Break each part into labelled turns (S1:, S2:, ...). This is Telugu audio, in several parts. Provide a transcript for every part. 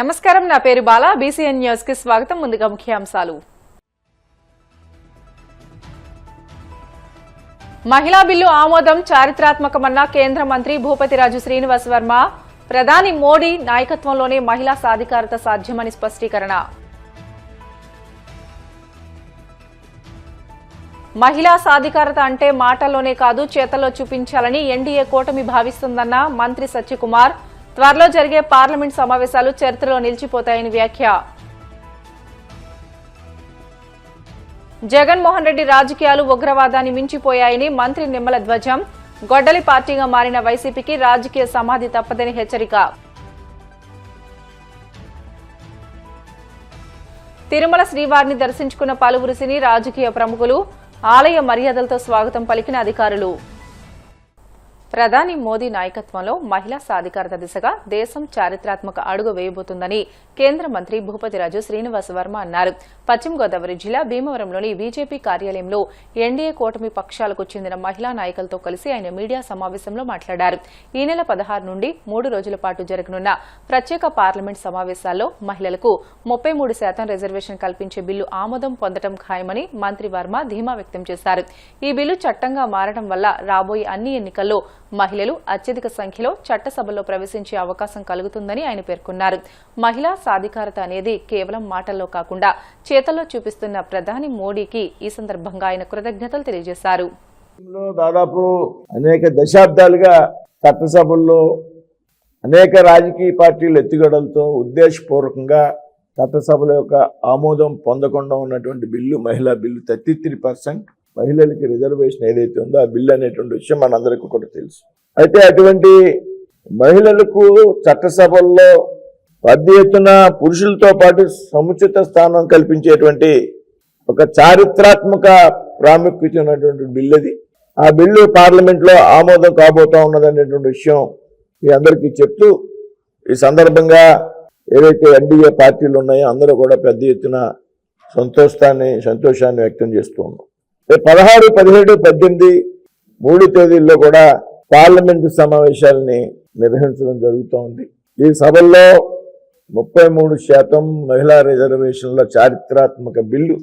S1: నమస్కారం, నా పేరు బాలా. బీసీఎన్ న్యూస్ కి స్వాగతం. ముందుగా ముఖ్యాంశాలు. మహిళా బిల్లు ఆమోదం చారిత్రాత్మకమన్న కేంద్ర మంత్రి భూపతిరాజు శ్రీనివాస్ వర్మ. ప్రధాని మోడీ నాయకత్వంలోనే మహిళా సాధికారత సాధ్యమని స్పష్టీకరణ. మహిళా సాధికారత అంటే మాటల్లోనే కాదు, చేతల్లో చూపించాలని ఎన్డీఏ కూటమి భావిస్తుందన్న మంత్రి సత్యకుమార్. త్వరలో జరిగే పార్లమెంట్ సమావేశాలు చరిత్రలో నిలిచిపోతాయని వ్యాఖ్య. జగన్మోహన్ రెడ్డి రాజకీయాలు ఉగ్రవాదాన్ని మించిపోయాయని మంత్రి నిమ్మల ధ్వజం. గొడ్డలి పార్టీగా మారిన వైసీపీకి రాజకీయ సమాధి తప్పదని హెచ్చరిక. తిరుమల శ్రీవారిని దర్శించుకున్న పలువురు సినీ రాజకీయ ప్రముఖులు. ఆలయ మర్యాదలతో స్వాగతం పలికిన అధికారులు. ప్రధాని మోదీ నాయకత్వంలో మహిళా సాధికారత దిశగా దేశం చారిత్రాత్మక అడుగు వేయబోతుందని కేంద్ర మంత్రి భూపతిరాజు శ్రీనివాస్ వర్మ అన్నారు. పశ్చిమ గోదావరి జిల్లా భీమవరంలోని బీజేపీ కార్యాలయంలో ఎన్డీఏ కూటమి పక్షాలకు చెందిన మహిళా నాయకులతో కలిసి ఆయన మీడియా సమావేశంలో మాట్లాడారు. ఈ నెల 16 నుండి 3 రోజుల పాటు జరగనున్న ప్రత్యేక పార్లమెంట్ సమావేశాల్లో మహిళలకు 33% రిజర్వేషన్ కల్పించే బిల్లు ఆమోదం పొందడం ఖాయమని మంత్రి వర్మ ధీమా వ్యక్తం చేశారు. ఈ బిల్లు చట్టంగా మారడం వల్ల రాబోయే అన్ని ఎన్నికల్లో మహిళలు అత్యధిక సంఖ్యలో చట్టసభల్లో ప్రవేశించే అవకాశం కలుగుతుందని ఆయన పేర్కొన్నారు. మహిళా సాధికారత అనేది కేవలం మాటల్లో కాకుండా చేతల్లో చూపిస్తున్న ప్రధాని మోడీకి ఈ సందర్భంగా ఆయన కృతజ్ఞతలు తెలియజేశారు.
S2: దాదాపు అనేక దశాబ్దాలుగా చట్టసభల్లో అనేక రాజకీయ పార్టీలు ఎత్తుగడలతో ఉద్దేశపూర్వకంగా చట్టసభల యొక్క ఆమోదం పొందకుండా ఉన్నటువంటి బిల్లు మహిళా బిల్లు 33% మహిళలకి రిజర్వేషన్ ఏదైతే ఉందో ఆ బిల్లు అనేటువంటి విషయం మనందరికీ కూడా తెలుసు. అయితే అటువంటి మహిళలకు చట్టసభల్లో పెద్ద ఎత్తున పురుషులతో పాటు సముచిత స్థానం కల్పించేటువంటి ఒక చారిత్రాత్మక ప్రాముఖ్యత ఉన్నటువంటి బిల్లు అది. ఆ బిల్లు పార్లమెంట్లో ఆమోదం కాబోతా ఉన్నదనేటువంటి విషయం మీ అందరికీ చెప్తూ ఈ సందర్భంగా ఏదైతే ఎన్డీఏ పార్టీలు ఉన్నాయో అందరూ కూడా పెద్ద ఎత్తున సంతోషాన్ని వ్యక్తం చేస్తూ ఉన్నాం. 16, 17, 18 3 తేదీల్లో కూడా పార్లమెంటు సమావేశాలని నిర్వహించడం జరుగుతూ ఉంది. ఈ సభల్లో 33% మహిళా రిజర్వేషన్ల చారిత్రాత్మక బిల్లు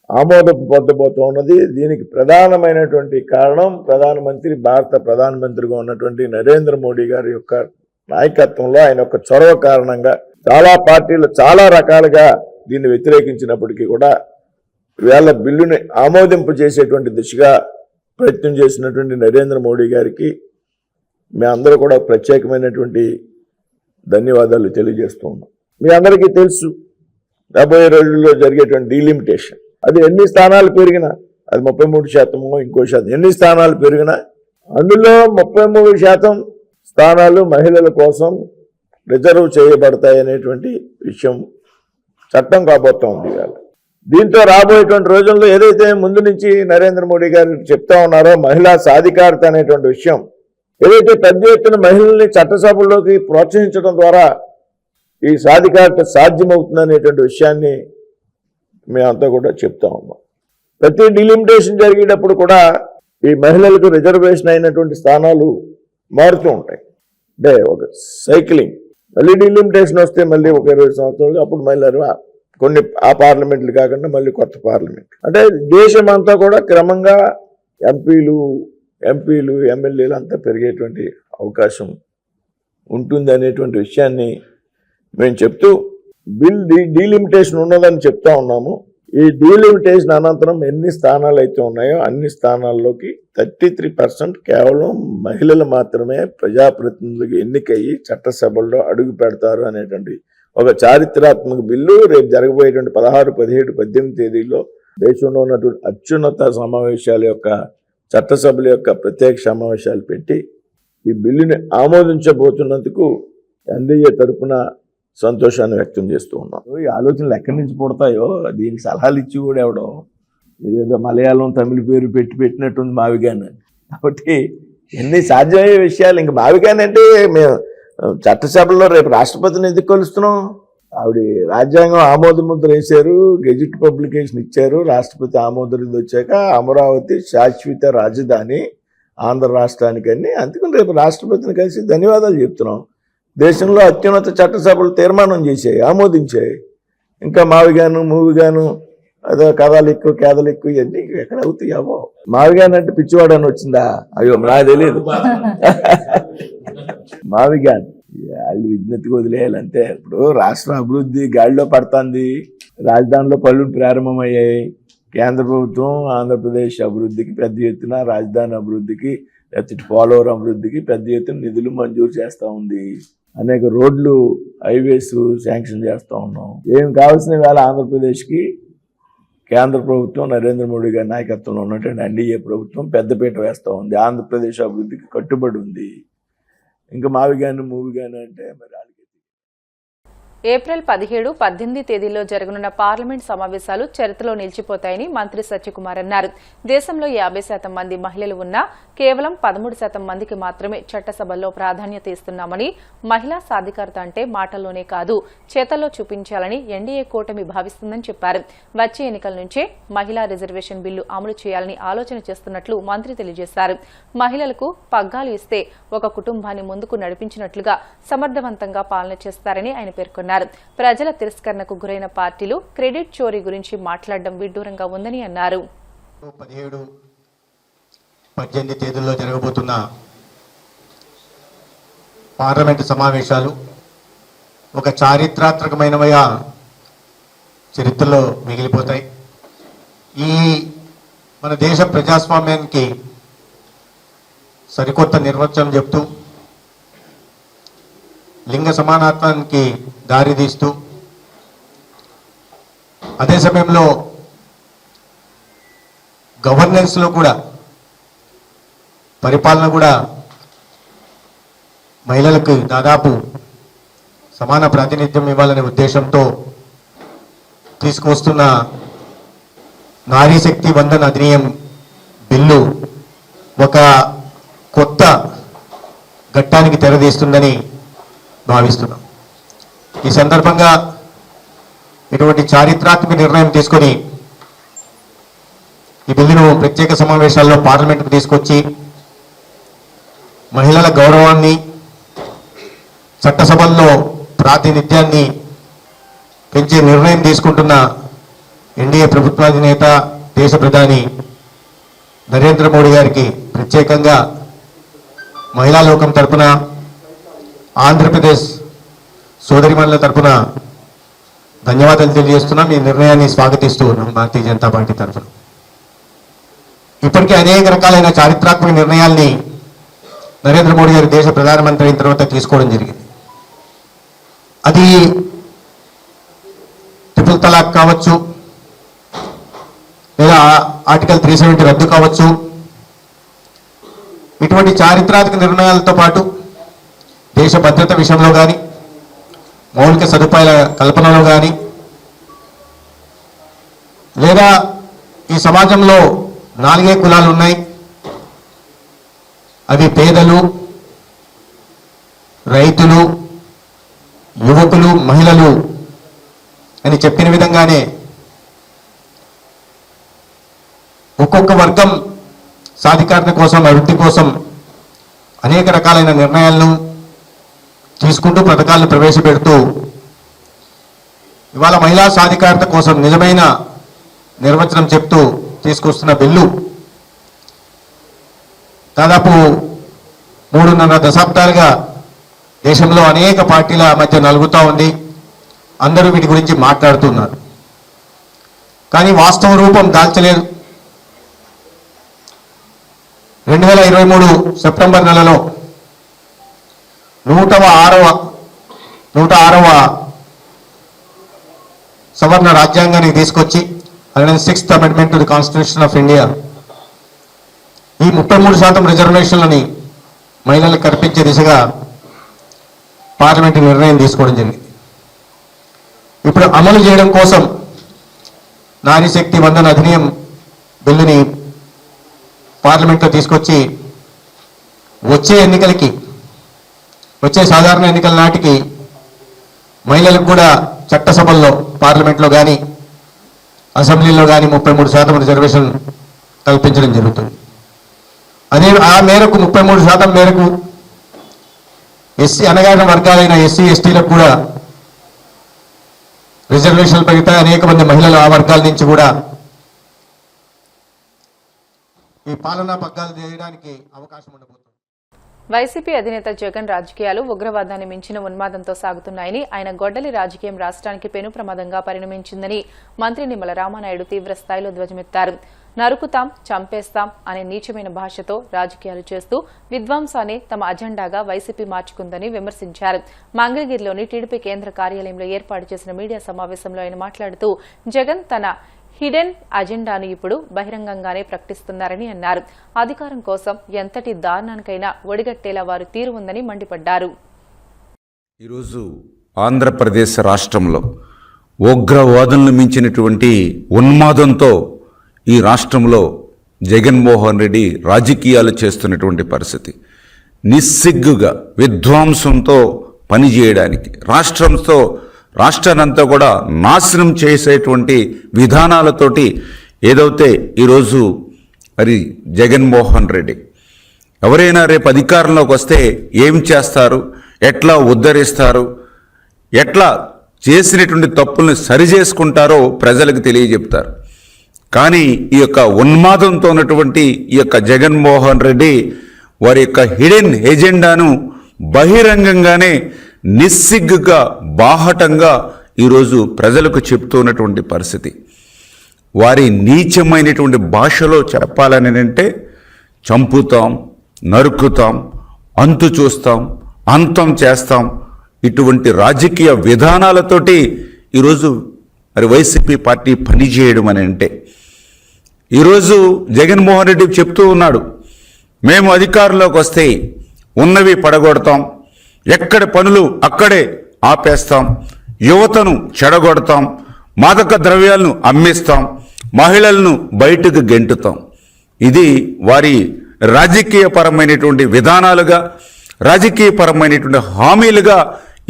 S2: ఆమోదం పొందబోతూ ఉన్నది. దీనికి ప్రధానమైనటువంటి కారణం భారత ప్రధానమంత్రిగా ఉన్నటువంటి నరేంద్ర మోడీ గారి యొక్క నాయకత్వంలో ఆయన యొక్క చొరవ కారణంగా చాలా పార్టీలు చాలా రకాలుగా దీన్ని వ్యతిరేకించినప్పటికీ కూడా ఇవాళ బిల్లుని ఆమోదింపు చేసేటువంటి దిశగా ప్రయత్నం చేసినటువంటి నరేంద్ర మోడీ గారికి మీ అందరూ కూడా ప్రత్యేకమైనటువంటి ధన్యవాదాలు తెలియజేస్తూ ఉన్నాం. మీ అందరికీ తెలుసు, రాబోయే రోజుల్లో జరిగేటువంటి డీలిమిటేషన్ అది ఎన్ని స్థానాలు పెరిగినా, అది 33% ఇంకో శాతం, ఎన్ని స్థానాలు పెరిగినా అందులో 33% స్థానాలు మహిళల కోసం రిజర్వ్ చేయబడతాయి అనేటువంటి విషయం చట్టం కాబోతా ఉంది. ఇవాళ దీంతో రాబోయేటువంటి రోజుల్లో ఏదైతే ముందు నుంచి నరేంద్ర మోడీ గారు చెప్తా ఉన్నారో మహిళా సాధికారత అనేటువంటి విషయం, ఏదైతే పెద్ద ఎత్తున మహిళల్ని చట్టసభల్లోకి ప్రోత్సహించడం ద్వారా ఈ సాధికారత సాధ్యమవుతుందనేటువంటి విషయాన్ని మేమంతా కూడా చెప్తా ఉన్నాం. ప్రతి డిలిమిటేషన్ జరిగేటప్పుడు కూడా ఈ మహిళలకు రిజర్వేషన్ అయినటువంటి స్థానాలు మారుతూ ఉంటాయి. అంటే ఒక సైక్లింగ్, మళ్ళీ డిలిమిటేషన్ వస్తే మళ్ళీ ఒక 20 సంవత్సరాలు, అప్పుడు మళ్ళీ కొన్ని ఆ పార్లమెంట్లు కాకుండా మళ్ళీ కొత్త పార్లమెంట్, అంటే దేశం అంతా కూడా క్రమంగా ఎంపీలు ఎమ్మెల్యేలు అంతా పెరిగేటువంటి అవకాశం ఉంటుంది అనేటువంటి విషయాన్ని మేము చెప్తూ బిల్ డీలిమిటేషన్ ఉన్నదని చెప్తా ఉన్నాము. ఈ డీలిమిటేషన్ అనంతరం ఎన్ని స్థానాలు అయితే ఉన్నాయో అన్ని స్థానాల్లోకి 33% కేవలం మహిళలు మాత్రమే ప్రజాప్రతినిధులకు ఎన్నికయ్యి చట్టసభల్లో అడుగు పెడతారు అనేటువంటి ఒక చారిత్రాత్మక బిల్లు రేపు జరగబోయేటువంటి 16, 17, 18 తేదీల్లో దేశంలో ఉన్నటువంటి అత్యున్నత సమావేశాల యొక్క చట్టసభల యొక్క ప్రత్యేక సమావేశాలు పెట్టి ఈ బిల్లుని ఆమోదించబోతున్నందుకు ఎన్డీఏ తరఫున సంతోషాన్ని వ్యక్తం చేస్తూ ఉన్నాం. ఈ ఆలోచనలు ఎక్కడి నుంచి పుడతాయో దీనికి సలహాలు ఇచ్చి కూడా ఎవడో ఇదేదో మలయాళం తమిళ పేరు పెట్టినట్టుంది మావిగాని. కాబట్టి ఎన్ని సాధ్యమయ్యే విషయాలు, ఇంకా మావిగాని అంటే మేము చట్టసభలో రేపు రాష్ట్రపతిని ఎందుకు కలుస్తున్నాం? ఆవిడ రాజ్యాంగం ఆమోద ముద్ర వేశారు, గెజిట్ పబ్లికేషన్ ఇచ్చారు, రాష్ట్రపతి ఆమోదం వచ్చాక అమరావతి శాశ్వత రాజధాని ఆంధ్ర రాష్ట్రానికని. అందుకని రేపు రాష్ట్రపతిని కలిసి ధన్యవాదాలు చెప్తున్నాం. దేశంలో అత్యున్నత చట్టసభలు తీర్మానం చేశాయి, ఆమోదించాయి. ఇంకా మావిగాను మూవిగాను అదో కథలిక్కు కేదలిక్కు ఇవన్నీ ఎక్కడ అవుతాయావో. మావిగాను అంటే పిచ్చివాడు అని వచ్చిందా? అయ్యో నాకు తెలియదు. మావిగాను వాళ్ళు విజ్ఞతకు వదిలేయాలి అంతే. ఇప్పుడు రాష్ట్రం అభివృద్ధి గాడిలో పడుతుంది, రాజధానిలో పనులు ప్రారంభమయ్యాయి. కేంద్ర ప్రభుత్వం ఆంధ్రప్రదేశ్ అభివృద్ధికి పెద్ద ఎత్తున, రాజధాని అభివృద్ధికి, లేకపోతే పోలవరం అభివృద్ధికి పెద్ద ఎత్తున నిధులు మంజూరు చేస్తూ ఉంది. అనేక రోడ్లు, హైవేస్ శాంక్షన్ చేస్తూ ఉన్నాం. ఏం కావాల్సిన వేళ ఆంధ్రప్రదేశ్కి కేంద్ర ప్రభుత్వం నరేంద్ర మోడీ గారి నాయకత్వంలో ఉన్నటువంటి ఎన్డీఏ ప్రభుత్వం పెద్దపీట వేస్తూ ఉంది. ఆంధ్రప్రదేశ్ అభివృద్ధికి కట్టుబడి ఉంది. ఇంకా మావిగాను మూవిగాను అంటే మరి
S1: ఏప్రిల్ 17, 18 తేదీల్లో జరగనున్న పార్లమెంట్ సమావేశాలు చరిత్రలో నిలిచిపోతాయని మంత్రి సత్యకుమార్ అన్నారు. దేశంలో 50% మంది మహిళలు ఉన్నా కేవలం 13% మందికి మాత్రమే చట్టసభల్లో ప్రాధాన్యత ఇస్తున్నామని, మహిళా సాధికారత అంటే మాటల్లోనే కాదు చేతల్లో చూపించాలని ఎన్డీఏ కూటమి భావిస్తుందని చెప్పారు. వచ్చే ఎన్నికల నుంచే మహిళా రిజర్వేషన్ బిల్లు అమలు చేయాలని ఆలోచన చేస్తున్నట్లు మంత్రి తెలియజేశారు. మహిళలకు పగ్గాలు ఇస్తే ఒక కుటుంబాన్ని ముందుకు నడిపించినట్లుగా సమర్థవంతంగా పాలన చేస్తారని ఆయన పేర్కొన్నారు. ప్రజల తిరస్కరణకు గురైన పార్టీలు క్రెడిట్ చోరీ గురించి మాట్లాడడం విడ్డూరంగా ఉందని అన్నారు.
S3: 17, 18 తేదీల్లో జరగబోతున్న పార్లమెంటు సమావేశాలు ఒక చారిత్రాత్మకమైనవిగా చరిత్రలో మిగిలిపోతాయి. ఈ మన దేశ ప్రజాస్వామ్యానికి సరికొత్త నిర్వచనం చెప్తూ, లింగ సమానత్వానికి దారితీస్తూ, అదే సమయంలో గవర్నెన్స్లో కూడా, పరిపాలన కూడా మహిళలకు దాదాపు సమాన ప్రాతినిధ్యం ఇవ్వాలనే ఉద్దేశంతో తీసుకువస్తున్న నారీ శక్తి వందన అధినియం బిల్లు ఒక కొత్త ఘట్టానికి తెరదీస్తుందని భావిస్తున్నాం. ఈ సందర్భంగా ఇటువంటి చారిత్రాత్మక నిర్ణయం తీసుకొని ఈ బిల్లును ప్రత్యేక సమావేశాల్లో పార్లమెంటుకు తీసుకొచ్చి మహిళల గౌరవాన్ని, చట్టసభల్లో ప్రాతినిధ్యాన్ని పెంచే నిర్ణయం తీసుకుంటున్న ఎన్డీఏ ప్రభుత్వాధినేత, దేశ ప్రధాని నరేంద్ర మోడీ గారికి ప్రత్యేకంగా మహిళా లోకం తరపున, ఆంధ్రప్రదేశ్ సోదరిమణుల తరపున ధన్యవాదాలు తెలియజేస్తున్నాం. ఈ నిర్ణయాన్ని స్వాగతిస్తూ ఉన్నాం భారతీయ జనతా పార్టీ తరఫున. ఇప్పటికే అనేక రకాలైన చారిత్రాత్మక నిర్ణయాల్ని నరేంద్ర మోడీ గారు దేశ ప్రధానమంత్రి అయిన తర్వాత తీసుకోవడం జరిగింది. అది ట్రిపుల్ తలాక్ కావచ్చు, లేదా ఆర్టికల్ 370 రద్దు కావచ్చు. ఇటువంటి చారిత్రాత్మక నిర్ణయాలతో పాటు దేశ భద్రత విషయంలో కానీ, మౌలిక సదుపాయాల కల్పనలో కానీ, లేదా ఈ సమాజంలో 4 కులాలు ఉన్నాయి, అవి పేదలు, రైతులు, యువకులు, మహిళలు అని చెప్పిన విధంగానే ఒక్కొక్క వర్గం సాధికారత కోసం, అభివృద్ధి కోసం అనేక రకాలైన నిర్ణయాలను తీసుకుంటూ, పథకాలను ప్రవేశపెడుతూ ఇవాళ మహిళా సాధికారత కోసం నిజమైన నిర్వచనం చెప్తూ తీసుకొస్తున్న బిల్లు దాదాపు 3.5 దశాబ్దాలుగా దేశంలో అనేక పార్టీల మధ్య నలుగుతూ ఉంది. అందరూ వీటి గురించి మాట్లాడుతున్నారు, కానీ వాస్తవ రూపం దాల్చలేదు. 2023 సెప్టెంబర్ నెలలో 106వ సవర్ణ రాజ్యాంగానికి తీసుకొచ్చి 106th amendment to the constitution of India ఈ 33% రిజర్వేషన్లని మహిళలకు కల్పించే దిశగా పార్లమెంటు నిర్ణయం తీసుకోవడం జరిగింది. ఇప్పుడు అమలు చేయడం కోసం నారీ శక్తి వందన అధినియం బిల్లుని పార్లమెంట్లో తీసుకొచ్చి వచ్చే సాధారణ ఎన్నికల నాటికి మహిళలకు కూడా చట్టసభల్లో, పార్లమెంట్లో కానీ, అసెంబ్లీలో కానీ 33% రిజర్వేషన్ కల్పించడం జరుగుతుంది. ఆ మేరకు 33% మేరకు ఎస్సీ అణగారిన వర్గాలైన ఎస్సీ ఎస్టీలకు కూడా రిజర్వేషన్లు పెరుగుతాయి. అనేక మంది మహిళలు ఆ వర్గాల నుంచి కూడా ఈ పాలనా పగ్గాలు చేయడానికి అవకాశం ఉండబోతుంది.
S1: వైసీపీ అధినేత జగన్ రాజకీయాలు ఉగ్రవాదాన్ని మించిన ఉన్మాదంతో సాగుతున్నాయని, ఆయన గొడ్డలి రాజకీయం రాష్ట్రానికి పెను ప్రమాదంగా పరిణమించిందని మంత్రి నిమ్మల రామానాయుడు తీవ్ర స్థాయిలో ధ్వజమెత్తారు. నరుకుతాం, చంపేస్తాం అనే నీచమైన భాషతో రాజకీయాలు చేస్తూ విధ్వంసాన్ని తమ అజెండాగా వైసీపీ మార్చుకుందని విమర్శించారు. మంగళగిరిలోని టీడీపీ కేంద్ర కార్యాలయంలో ఏర్పాటు చేసిన మీడియా సమావేశంలో ఆయన మాట్లాడుతూ జగన్ తన హిడెన్ అజెండాను ఇప్పుడు బహిరంగంగానే ప్రకటిస్తున్నారని అన్నారు. అధికారం కోసం ఎంతటి దారుణానికైనా ఒడిగట్టేలా వారి తీరు ఉందని మండిపడ్డారు.
S4: ఈరోజు ఆంధ్రప్రదేశ్ రాష్ట్రంలో ఉగ్రవాదులను మించినటువంటి ఉన్మాదంతో ఈ రాష్ట్రంలో జగన్మోహన్ రెడ్డి రాజకీయాలు చేస్తున్నటువంటి పరిస్థితి. నిస్సిగ్గుగా విధ్వంసంతో పనిచేయడానికి రాష్ట్రాన్నంతా కూడా నాశనం చేసేటువంటి విధానాలతోటి ఏదైతే ఈరోజు మరి జగన్మోహన్ రెడ్డి ఎవరైనా రేపు అధికారంలోకి వస్తే ఏం చేస్తారు, ఎట్లా ఉద్ధరిస్తారు, ఎట్లా చేసినటువంటి తప్పుల్ని సరిచేసుకుంటారో ప్రజలకు తెలియజెప్తారు. కానీ ఈ యొక్క ఉన్మాదంతో ఉన్నటువంటి ఈ యొక్క జగన్మోహన్ రెడ్డి వారి యొక్క హిడెన్ ఎజెండాను బహిరంగంగానే నిస్సిగ్గుగా బాహటంగా ఈరోజు ప్రజలకు చెప్తున్నటువంటి పరిస్థితి. వారి నీచమైనటువంటి భాషలో చెప్పాలని అంటే చంపుతాం, నరుకుతాం, అంతు చూస్తాం, అంతం చేస్తాం, ఇటువంటి రాజకీయ విధానాలతోటి ఈరోజు మరి వైసీపీ పార్టీ పనిచేయడం అని అంటే ఈరోజు జగన్మోహన్ రెడ్డి చెప్తూ ఉన్నాడు, మేము అధికారంలోకి వస్తే ఉన్నవి పడగొడతాం, ఎక్కడ పనులు అక్కడే ఆపేస్తాం, యువతను చెడగొడతాం, మాదక ద్రవ్యాలను అమ్మిస్తాం, మహిళలను బయటకు గెంటుతాం. ఇది వారి రాజకీయపరమైనటువంటి విధానాలుగా, రాజకీయపరమైనటువంటి హామీలుగా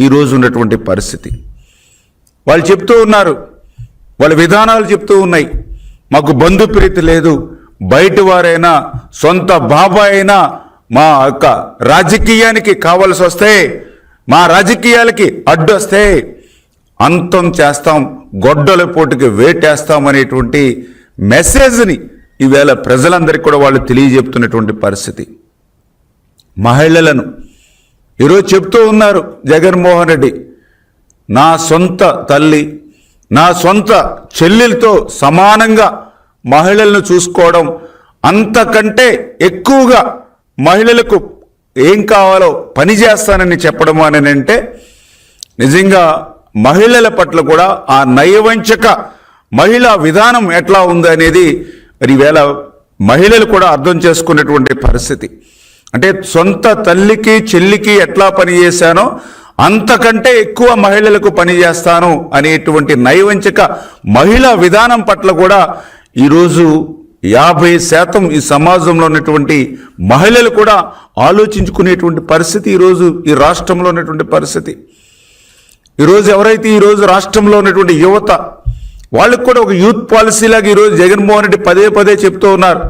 S4: ఈరోజు ఉన్నటువంటి పరిస్థితి. వాళ్ళు చెప్తూ ఉన్నారు, వాళ్ళ విధానాలు చెప్తూ ఉన్నాయి, మాకు బంధుప్రీతి లేదు, బయట వారైనా సొంత బాబాయ్ అయినా మా యొక్క రాజకీయానికి కావలసి వస్తే, మా రాజకీయాలకి అడ్డొస్తే అంతం చేస్తాం, గొడ్డల పోటుకి వేటేస్తాం అనేటువంటి మెసేజ్ని ఈవేళ ప్రజలందరికీ కూడా వాళ్ళు తెలియజెప్తున్నటువంటి పరిస్థితి. మహిళలను ఈరోజు చెప్తూ ఉన్నారు జగన్మోహన్ రెడ్డి, నా సొంత తల్లి, నా సొంత చెల్లెలతో సమానంగా మహిళలను చూసుకోవడం, అంతకంటే ఎక్కువగా మహిళలకు ఏం కావాలో పని చేస్తానని చెప్పడం అని అంటే నిజంగా మహిళల పట్ల కూడా ఆ నయవంచక మహిళా విధానం ఎట్లా ఉంది అనేది మరి ఈవేళ మహిళలు కూడా అర్థం చేసుకున్నటువంటి పరిస్థితి. అంటే సొంత తల్లికి చెల్లికి ఎట్లా పనిచేశానో అంతకంటే ఎక్కువ మహిళలకు పనిచేస్తాను అనేటువంటి నయవంచక మహిళా విధానం పట్ల కూడా ఈరోజు 50% ఈ సమాజంలో ఉన్నటువంటి మహిళలు కూడా ఆలోచించుకునేటువంటి పరిస్థితి ఈరోజు ఈ రాష్ట్రంలో ఉన్నటువంటి పరిస్థితి. ఈరోజు ఎవరైతే ఈరోజు రాష్ట్రంలో ఉన్నటువంటి యువత వాళ్ళకు కూడా ఒక యూత్ పాలసీలాగా ఈరోజు జగన్మోహన్ రెడ్డి పదే పదే చెప్తూ ఉన్నారు,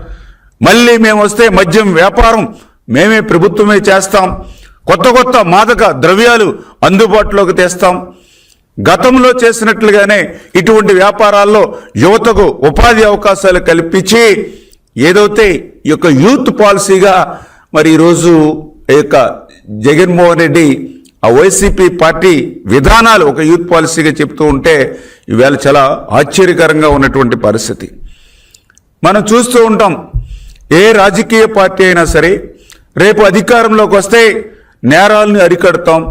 S4: మళ్ళీ మేము వస్తే మద్యం వ్యాపారం మేమే ప్రభుత్వమే చేస్తాం, కొత్త కొత్త మాదక ద్రవ్యాలు అందుబాటులోకి తెస్తాం, గతంలో చేసినట్లుగానే ఇటువంటి వ్యాపారాల్లో యువతకు ఉపాధి అవకాశాలు కల్పించి ఏదైతే ఈ యొక్క యూత్ పాలసీగా మరి ఈరోజు ఈ యొక్క జగన్మోహన్ రెడ్డి ఆ వైసీపీ పార్టీ విధానాలు ఒక యూత్ పాలసీగా చెప్తూ ఉంటే ఈవేళ చాలా ఆశ్చర్యకరంగా ఉన్నటువంటి పరిస్థితి. మనం చూస్తూ ఉంటాం, ఏ రాజకీయ పార్టీ అయినా సరే రేపు అధికారంలోకి వస్తే నేరాలను అరికడతాం,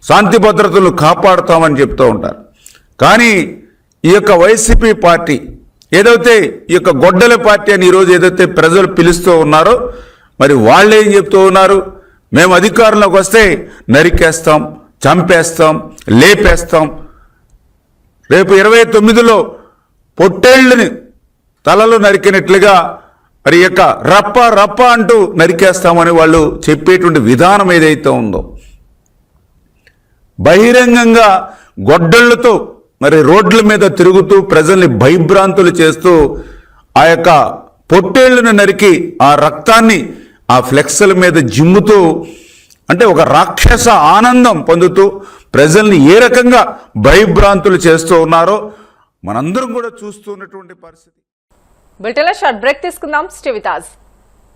S4: శాంతి భద్రతలను కాపాడుతామని చెప్తూ ఉంటారు. కానీ ఈ యొక్క వైసీపీ పార్టీ ఏదైతే ఈ యొక్క గొడ్డల పార్టీ అని ఈరోజు ఏదైతే ప్రజలు పిలుస్తూ ఉన్నారో మరి వాళ్ళు ఏం చెప్తూ ఉన్నారు, మేము అధికారంలోకి వస్తే నరికేస్తాం, చంపేస్తాం, లేపేస్తాం, రేపు 29లో పొట్టేళ్లని తలలు నరికినట్లుగా మరి యొక్క రప్ప రప్ప అంటూ నరికేస్తామని వాళ్ళు చెప్పేటువంటి విధానం ఏదైతే ఉందో, బహిరంగంగా గొడ్డళ్లతో మరి రోడ్ల మీద తిరుగుతూ ప్రజల్ని భయభ్రాంతులు చేస్తూ ఆ యొక్క పొట్టేళ్లను నరికి ఆ రక్తాన్ని ఆ ఫ్లెక్స్ల మీద జిమ్ముతూ అంటే ఒక రాక్షస ఆనందం పొందుతూ ప్రజల్ని ఏ రకంగా భయభ్రాంతులు చేస్తూ ఉన్నారో మనందరం కూడా చూస్తున్నటువంటి పరిస్థితి.
S1: బ్రిటన్లో షార్ట్ బ్రేక్ తీసుకుందాం. Stay with us.